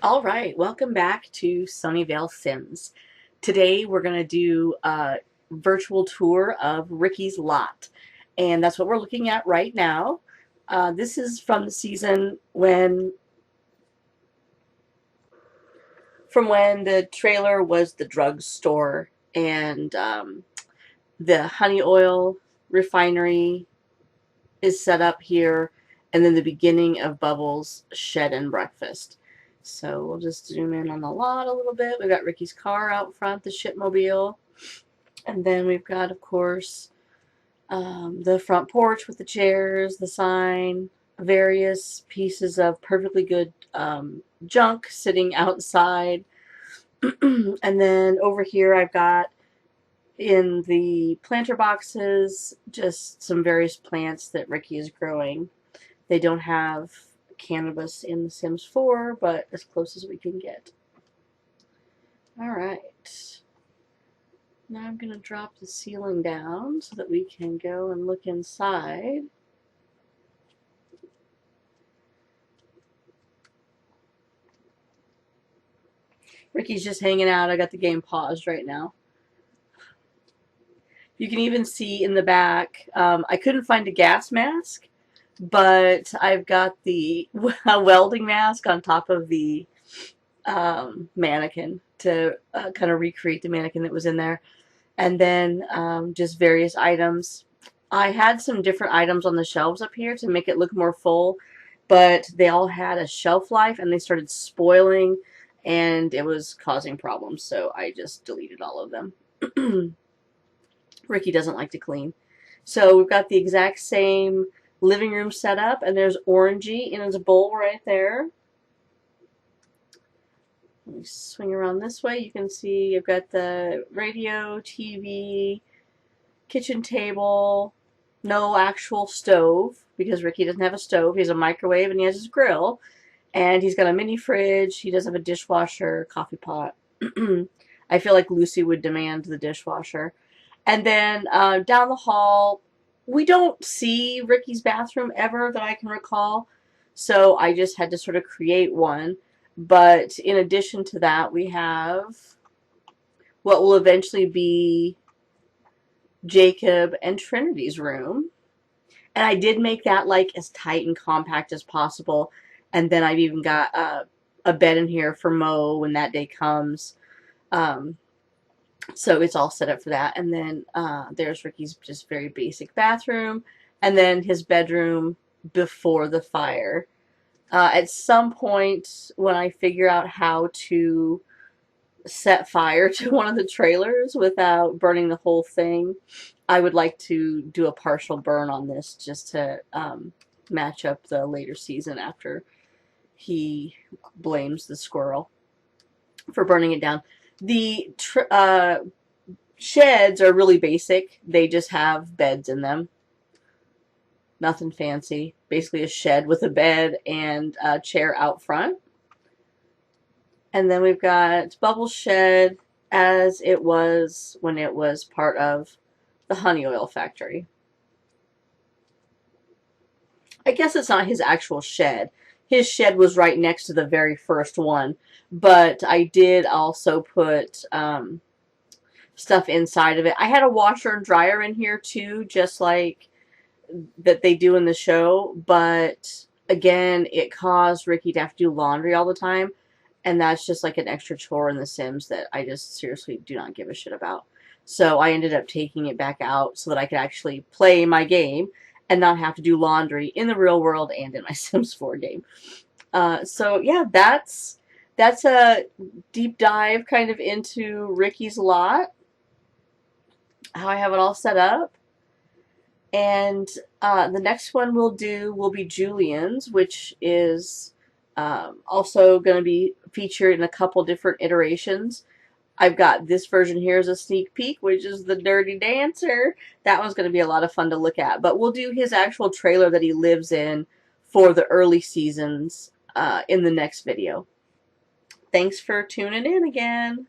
All right, welcome back to Sunnyvale Sims. Today we're going to do a virtual tour of Ricky's lot, and that's what we're looking at right now. This is from the season from when the trailer was the drugstore and the honey oil refinery is set up here, and then the beginning of Bubbles' shed and breakfast. So we'll just zoom in on the lot a little bit. We've got Ricky's car out front, the shipmobile. And then we've got, of course, the front porch with the chairs, the sign, various pieces of perfectly good junk sitting outside. And then over here I've got in the planter boxes just some various plants that Ricky is growing. They don't have cannabis in The Sims 4, but as close as we can get. Alright. Now I'm going to drop the ceiling down so that we can go and look inside. Ricky's just hanging out. I got the game paused right now. You can even see in the back, I couldn't find a gas mask, but I've got the welding mask on top of the mannequin to kind of recreate the mannequin that was in there. And then just various items. I had some different items on the shelves up here to make it look more full, but they all had a shelf life and they started spoiling and it was causing problems, so I just deleted all of them. Ricky doesn't like to clean. So we've got the exact same living room setup, and there's Orangey in his bowl right there. Let me swing around this way. You can see I've got the radio, TV, kitchen table, no actual stove because Ricky doesn't have a stove. He has a microwave and he has his grill. And he's got a mini fridge. He does have a dishwasher, coffee pot. I feel like Lucy would demand the dishwasher. And then down the hall, we don't see Ricky's bathroom ever that I can recall. So I just had to sort of create one. But in addition to that, we have what will eventually be Jacob and Trinity's room. And I did make that like as tight and compact as possible. And then I've even got a bed in here for Mo when that day comes. So it's all set up for that. And then there's Ricky's just very basic bathroom. And then his bedroom before the fire. At some point when I figure out how to set fire to one of the trailers without burning the whole thing, I would like to do a partial burn on this just to match up the later season after he blames the squirrel for burning it down. The sheds are really basic. They just have beds in them. Nothing fancy. Basically a shed with a bed and a chair out front. And then we've got Bubbles' shed as it was when it was part of the honey oil factory. I guess it's not his actual shed. His shed was right next to the very first one. But I did also put stuff inside of it. I had a washer and dryer in here too, just like that they do in the show. But again, it caused Ricky to have to do laundry all the time. And that's just like an extra chore in The Sims that I just seriously do not give a shit about. So I ended up taking it back out so that I could actually play my game and not have to do laundry in the real world and in my Sims 4 game. So yeah, that's a deep dive kind of into Ricky's lot, how I have it all set up. And the next one we'll do will be Julian's, which is also going to be featured in a couple different iterations. I've got this version here as a sneak peek, which is the Dirty Dancer. That one's going to be a lot of fun to look at. But we'll do his actual trailer that he lives in for the early seasons in the next video. Thanks for tuning in again.